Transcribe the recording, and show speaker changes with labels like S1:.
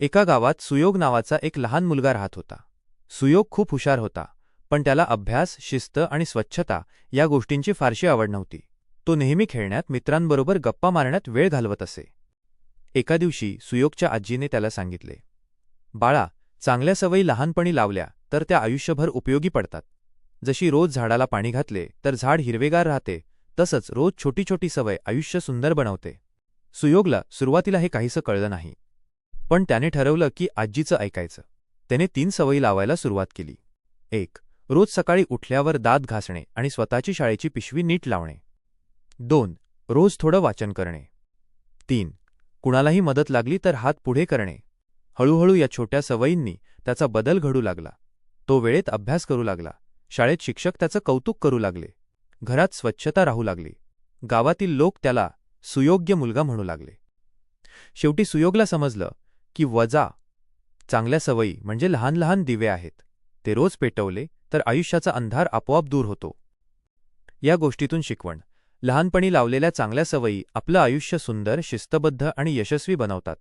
S1: एका गावात सुयोग नावाचा एक लहान मुलगा राहत होता. सुयोग खूप हुशार होता, पण त्याला अभ्यास, शिस्त आणि स्वच्छता या गोष्टींची फारशी आवड नव्हती. तो नेहमी खेळण्यात, मित्रांबरोबर गप्पा मारण्यात वेळ घालवत असे. एका दिवशी सुयोगच्या आजीने त्याला सांगितले, बाळा, चांगल्या सवयी लहानपणी लावल्या तर त्या आयुष्यभर उपयोगी पडतात. जशी रोज झाडाला पाणी घातले तर झाड हिरवेगार राहते, तसंच रोज छोटी छोटी सवय आयुष्य सुंदर बनवते. सुयोगला सुरुवातीला हे काहीसं कळलं नाही, पण त्याने ठरवलं की आजीचं ऐकायचं. त्याने 3 सवयी लावायला सुरुवात केली. 1. रोज सकाळी उठल्यावर दात घासणे आणि स्वतःची शाळेची पिशवी नीट लावणे. 2. रोज थोडं वाचन करणे. 3. कुणालाही मदत लागली तर हात पुढे करणे. हळूहळू या छोट्या सवयींनी त्याचा बदल घडू लागला. तो वेळेत अभ्यास करू लागला. शाळेत शिक्षक त्याचं कौतुक करू लागले. घरात स्वच्छता राहू लागली. गावातील लोक त्याला सुयोग्य मुलगा म्हणू लागले. शेवटी सुयोगला समजलं की चांगल्या सवयी म्हणजे लहान लहान दिवे आहेत. ते रोज पेटवले तर आयुष्याचा अंधार आपोआप दूर होतो. या गोष्टीतून शिकवण: लहानपणी लावलेल्या चांगल्या सवयी आपलं आयुष्य सुंदर, शिस्तबद्ध आणि यशस्वी बनवतात.